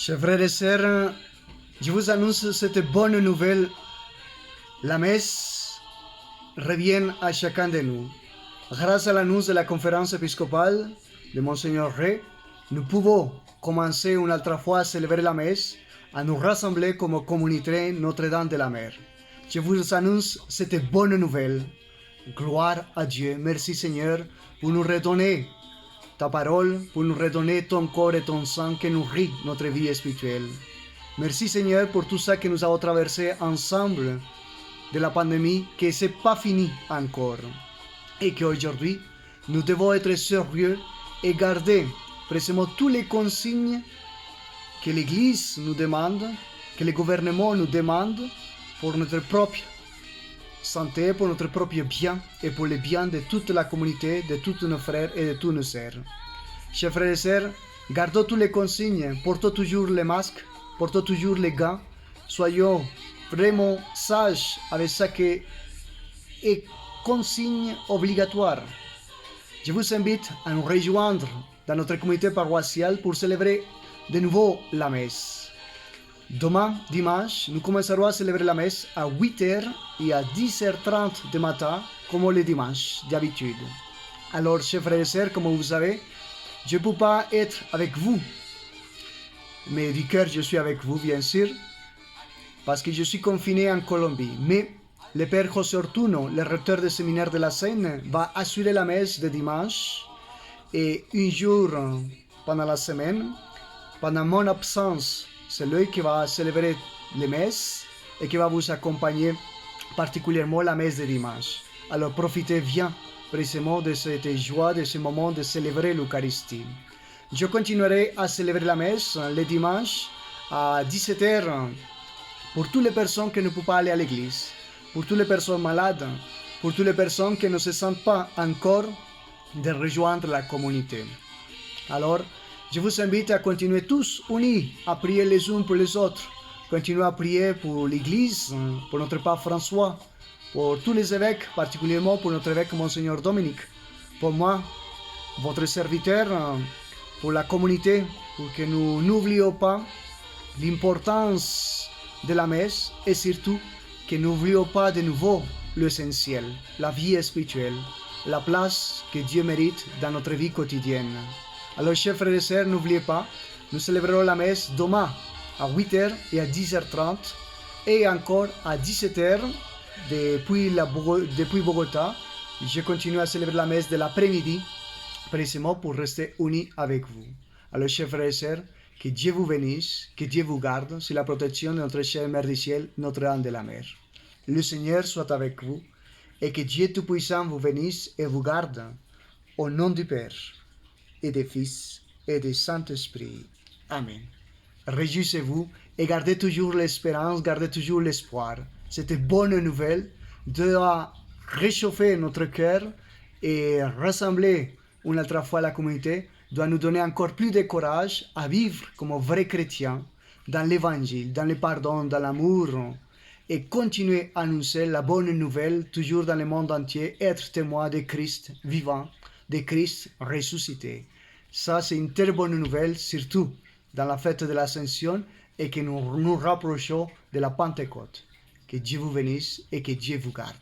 Chers frères et sœurs, je vous annonce cette bonne nouvelle. La messe revient à chacun de nous. Grâce à l'annonce de la conférence épiscopale de Monseigneur Rey, nous pouvons commencer une autre fois à célébrer la messe, à nous rassembler comme communauté Notre-Dame de la Mer. Je vous annonce cette bonne nouvelle. Gloire à Dieu. Merci Seigneur pour nous redonner ta parole, pour nous redonner ton corps et ton sang qui nourrit notre vie spirituelle. Merci Seigneur pour tout ça que nous avons traversé ensemble de la pandémie, que ce n'est pas fini encore. Et qu'aujourd'hui, nous devons être sérieux et garder précisément toutes les consignes que l'Église nous demande, que le gouvernement nous demande pour notre propre santé, pour notre propre bien et pour le bien de toute la communauté, de tous nos frères et de tous nos sœurs. Chers frères et sœurs, gardons toutes les consignes, portons toujours les masques, portons toujours les gants, soyons vraiment sages avec ça qui est consigne obligatoire. Je vous invite à nous rejoindre dans notre communauté paroissiale pour célébrer de nouveau la messe. Demain, dimanche, nous commencerons à célébrer la messe à 8h et à 10h30 du matin, comme le dimanche d'habitude. Alors, chers frères et sœurs, comme vous savez, je ne peux pas être avec vous, mais du cœur, je suis avec vous, bien sûr, parce que je suis confiné en Colombie. Mais le Père José Ortuno, le recteur du séminaire de la Seine, va assurer la messe de dimanche et un jour pendant la semaine, pendant mon absence, c'est lui qui va célébrer les messes et qui va vous accompagner particulièrement la messe de dimanche. Alors profitez bien précisément de cette joie, de ce moment de célébrer l'Eucharistie. Je continuerai à célébrer la messe le dimanche à 17h pour toutes les personnes qui ne peuvent pas aller à l'église, pour toutes les personnes malades, pour toutes les personnes qui ne se sentent pas encore de rejoindre la communauté. Alors, je vous invite à continuer tous unis, à prier les uns pour les autres. Continuez à prier pour l'Église, pour notre Pape François, pour tous les évêques, particulièrement pour notre évêque Monseigneur Dominique, pour moi, votre serviteur, pour la communauté, pour que nous n'oublions pas l'importance de la messe et surtout que nous n'oublions pas de nouveau l'essentiel, la vie spirituelle, la place que Dieu mérite dans notre vie quotidienne. Alors, chers frères et sœurs, n'oubliez pas, nous célébrerons la messe demain à 8h et à 10h30 et encore à 17h depuis Bogota. Je continue à célébrer la messe de l'après-midi, précisément pour rester unis avec vous. Alors, chers frères et sœurs, que Dieu vous bénisse, que Dieu vous garde sous la protection de notre chère Mère du Ciel, Notre-Dame de la Mer. Le Seigneur soit avec vous et que Dieu Tout-Puissant vous bénisse et vous garde au nom du Père et du Fils et du Saint-Esprit. Amen. Réjouissez-vous et gardez toujours l'espérance, gardez toujours l'espoir. Cette bonne nouvelle doit réchauffer notre cœur et rassembler une autre fois la communauté, doit nous donner encore plus de courage à vivre comme vrais chrétiens dans l'évangile, dans le pardon, dans l'amour et continuer à annoncer la bonne nouvelle toujours dans le monde entier, être témoin de Christ vivant, de Christ ressuscité. Ça, c'est une très bonne nouvelle, surtout dans la fête de l'Ascension et que nous nous rapprochons de la Pentecôte. Que Dieu vous bénisse et que Dieu vous garde.